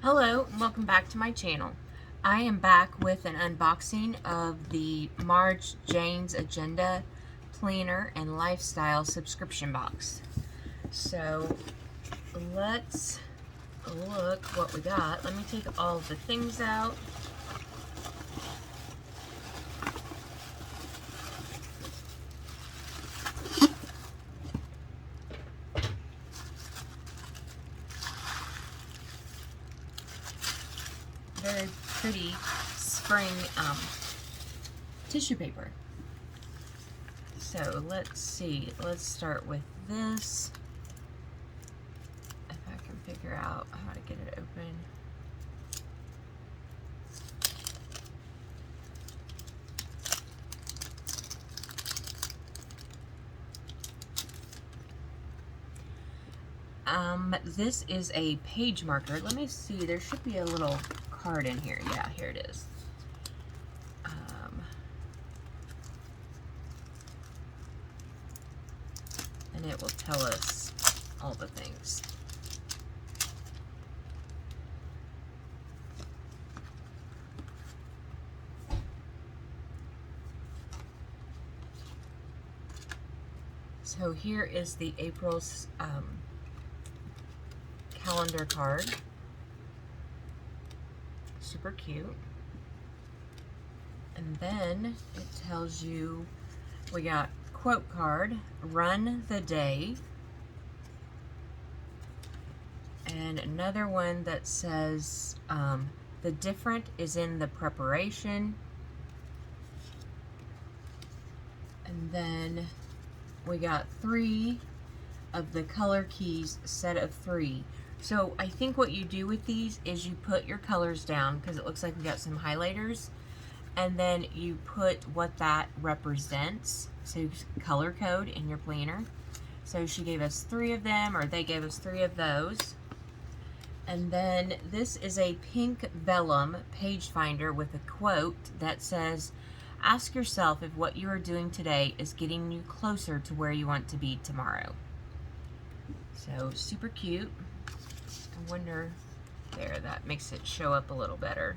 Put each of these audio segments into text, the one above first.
Hello, welcome back to my channel. I am back with an unboxing of the Marge Jane's Agenda Planner and Lifestyle subscription box. So let's look what we got. Let me take all the things out. Very pretty spring tissue paper. So let's see. Let's start with this. If I can figure out how to get it open. This is a page marker. Let me see. There should be a little card in here. Yeah, here it is. And it will tell us all the things. So here is the April's calendar card. Super cute. And then it tells you we got quote card, run the day, and another one that says the different is in the preparation. And then we got 3 of the color keys, set of 3. So I think what you do with these is you put your colors down, because it looks like we got some highlighters, and then you put what that represents, so color code in your planner. So she gave us 3 of them, or they gave us 3 of those. And then this is a pink vellum page finder with a quote that says, ask yourself if what you are doing today is getting you closer to where you want to be tomorrow. So super cute. I wonder, there, that makes it show up a little better.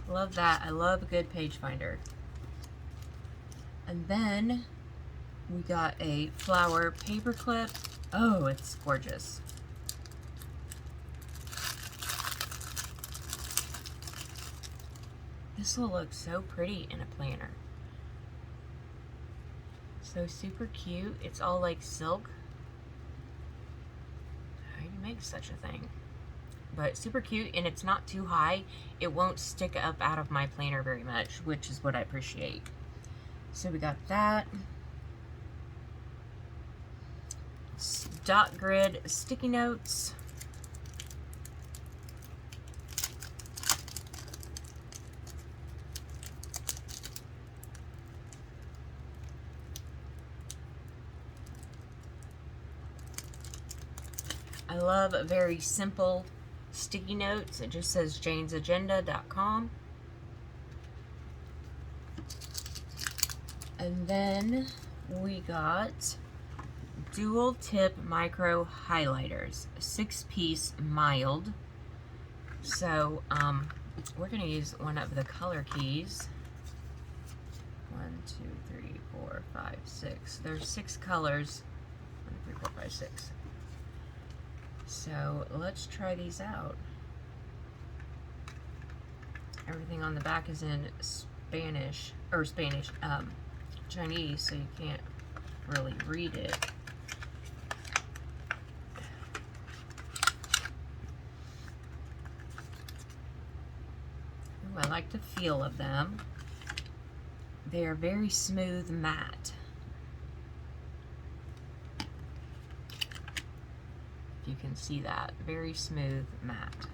Love that. I love a good page finder. And then we got a flower paper clip. Oh, it's gorgeous. This will look so pretty in a planner. So super cute. It's all like silk. How do you make such a thing? But super cute, and it's not too high. It won't stick up out of my planner very much, which is what I appreciate. So we got that. Dot grid sticky notes. I love very simple sticky notes. It just says janesagenda.com. And then we got dual tip micro highlighters, 6-piece mild. So we're going to use one of the color keys. 1, 2, 3, 4, 5, 6. There's 6 colors. 1, 2, 3, 4, 5, 6. So let's try these out. Everything on the back is in Chinese, so you can't really read it. Ooh, I like the feel of them. They are very smooth matte. You can see that. Very smooth matte.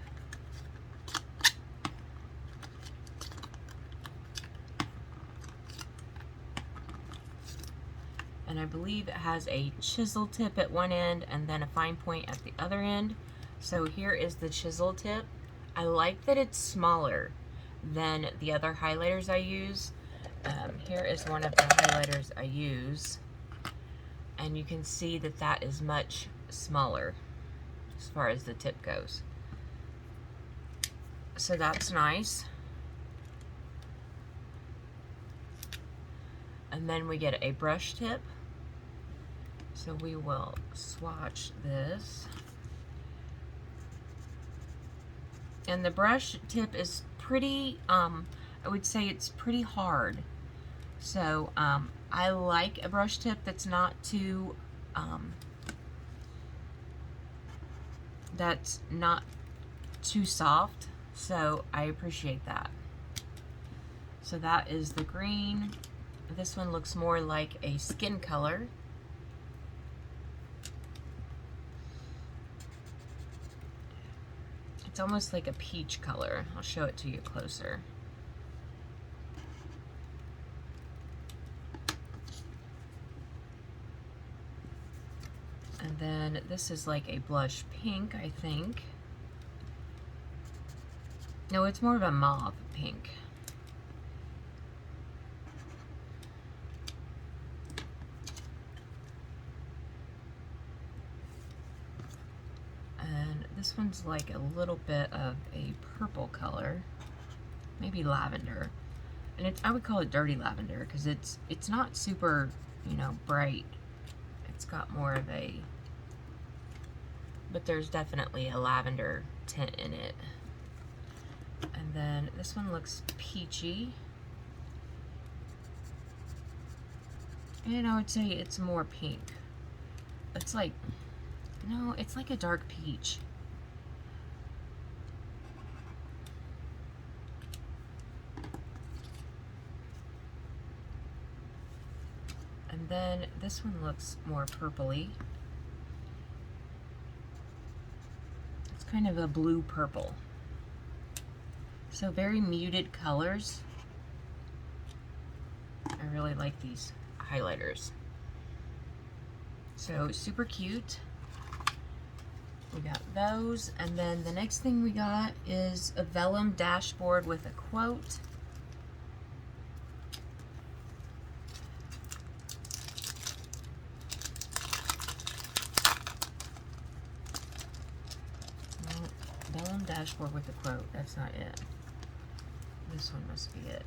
And I believe it has a chisel tip at one end and then a fine point at the other end. So here is the chisel tip. I like that it's smaller than the other highlighters I use. Here is one of the highlighters I use. And you can see that that is much smaller. as far as the tip goes. So that's nice. And then we get a brush tip. So we will swatch this. And the brush tip is pretty, I would say it's pretty hard. So I like a brush tip that's not too, soft. So I appreciate that. So that is the green. This one looks more like a skin color. It's almost like a peach color. I'll show it to you closer. And then this is like a blush pink, I think. No, it's more of a mauve pink. And this one's like a little bit of a purple color, maybe lavender. And I would call it dirty lavender because it's not super, you know, bright. It's got more of a, but there's definitely a lavender tint in it. And then this one looks peachy. And I would say it's more pink. It's like, no, it's like a dark peach. And then this one looks more purpley. It's kind of a blue purple. So very muted colors. I really like these highlighters. So super cute. We got those, and then the next thing we got is a vellum dashboard with a quote. No, vellum dashboard with a quote, that's not it. This one must be it.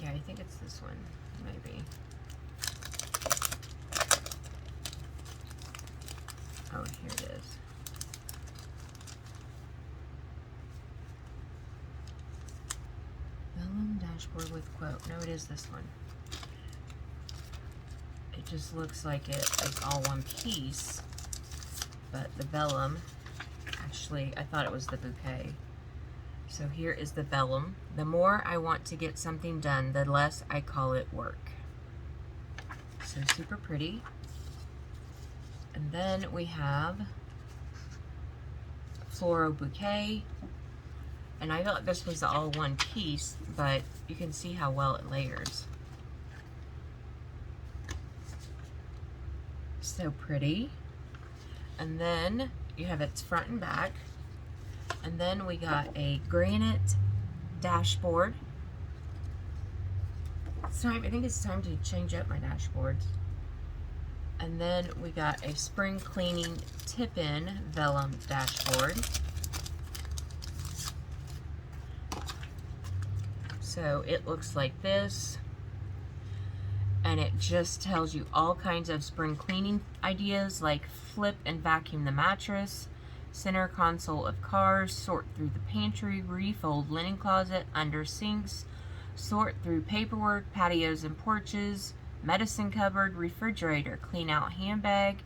Yeah, I think it's this one, maybe. Oh, here it is. Vellum dashboard with quote. No, it is this one. It just looks like it is all one piece, but the vellum, actually, I thought it was the bouquet. So here is the vellum. The more I want to get something done, the less I call it work. So super pretty. And then we have floral bouquet. And I thought this was all one piece, but you can see how well it layers. So pretty. And then you have its front and back. And then we got a granite dashboard. It's time, I think it's time to change up my dashboards. And then we got a spring cleaning tip-in vellum dashboard. So it looks like this. And it just tells you all kinds of spring cleaning ideas, like flip and vacuum the mattress, center console of cars, sort through the pantry, refold linen closet, under sinks, sort through paperwork, patios and porches, medicine cupboard, refrigerator, clean out handbag,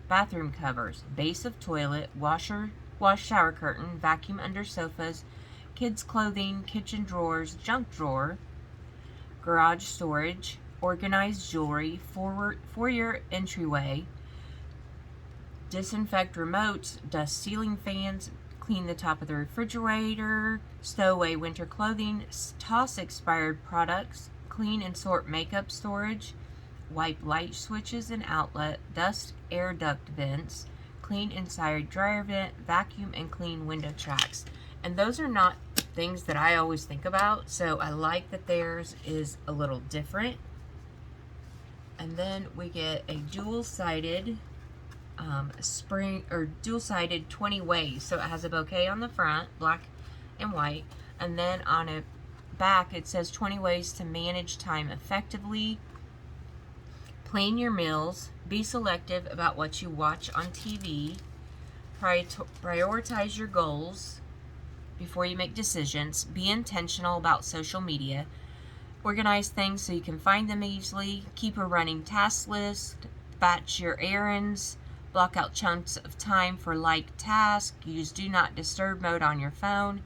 bathroom covers, base of toilet, wash shower curtain, vacuum under sofas, kids clothing, kitchen drawers, junk drawer, garage storage, organized jewelry, foyer entryway, disinfect remotes, dust ceiling fans, clean the top of the refrigerator, stow away winter clothing, toss expired products, clean and sort makeup storage, wipe light switches and outlet, dust air duct vents, clean inside dryer vent, vacuum and clean window tracks. And those are not things that I always think about. So I like that theirs is a little different. And then we get a dual-sided dual-sided 20 ways. So it has a bouquet on the front, black and white, and then on a back it says 20 ways to manage time effectively. Plan your meals. Be selective about what you watch on TV. Prioritize your goals before you make decisions. Be intentional about social media. Organize things so you can find them easily. Keep a running task list. Batch your errands. Block out chunks of time for like tasks. Use do not disturb mode on your phone.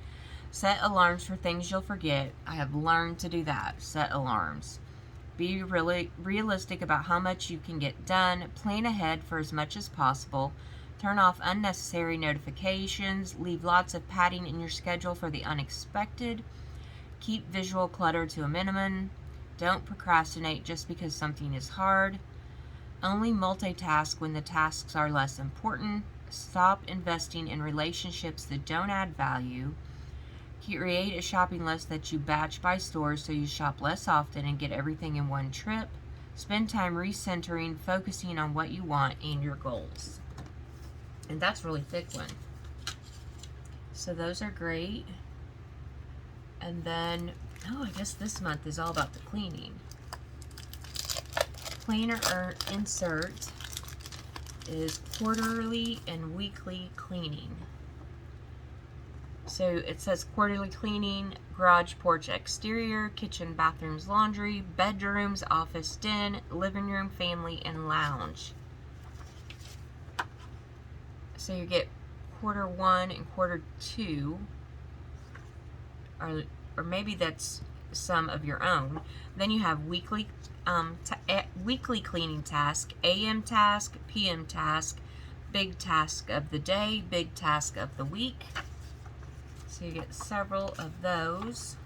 Set alarms for things you'll forget. I have learned to do that. Set alarms. Be really realistic about how much you can get done. Plan ahead for as much as possible. Turn off unnecessary notifications. Leave lots of padding in your schedule for the unexpected. Keep visual clutter to a minimum. Don't procrastinate just because something is hard. Only multitask when the tasks are less important. Stop investing in relationships that don't add value. Create a shopping list that you batch by stores so you shop less often and get everything in one trip. Spend time recentering, focusing on what you want and your goals. And that's a really thick one. So those are great. And then, I guess this month is all about the cleaning. Planner or insert is quarterly and weekly cleaning. So it says quarterly cleaning, garage, porch, exterior, kitchen, bathrooms, laundry, bedrooms, office, den, living room, family, and lounge. So you get quarter 1 and quarter 2. Or maybe that's some of your own. Then you have weekly cleaning task, AM task, PM task, big task of the day, big task of the week. So you get several of those.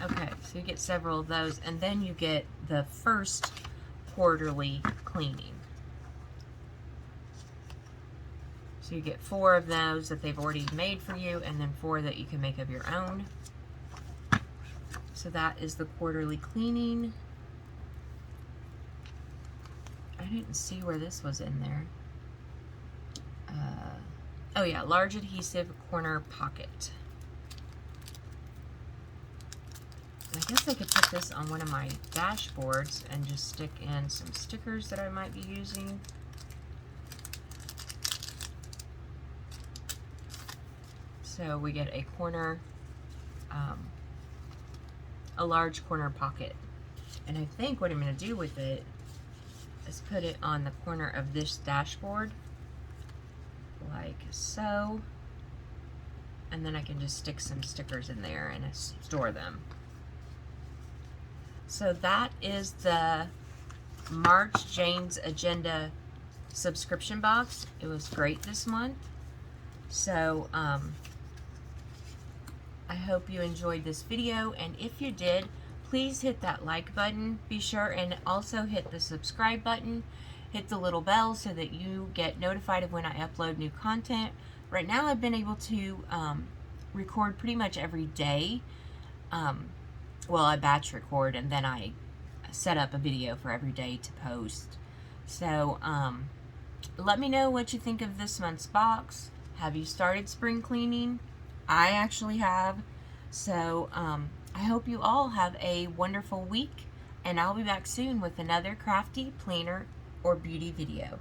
Okay, so you get several of those, and then you get the first quarterly cleaning. So you get 4 of those that they've already made for you, and then 4 that you can make of your own. So that is the quarterly cleaning. I didn't see where this was in there. Oh yeah, large adhesive corner pocket. I guess I could put this on one of my dashboards and just stick in some stickers that I might be using. So we get a corner, a large corner pocket. And I think what I'm going to do with it is put it on the corner of this dashboard, like so. And then I can just stick some stickers in there and store them. So that is the March Jane's Agenda subscription box. It was great this month. So I hope you enjoyed this video, and if you did, please hit that like button. Be sure and also hit the subscribe button. Hit the little bell so that you get notified of when I upload new content. Right now I've been able to record pretty much every day. Well, I batch record and then I set up a video for every day to post. So let me know what you think of this month's box. Have you started spring cleaning? I actually have. So I hope you all have a wonderful week, and I'll be back soon with another crafty, planner, or beauty video.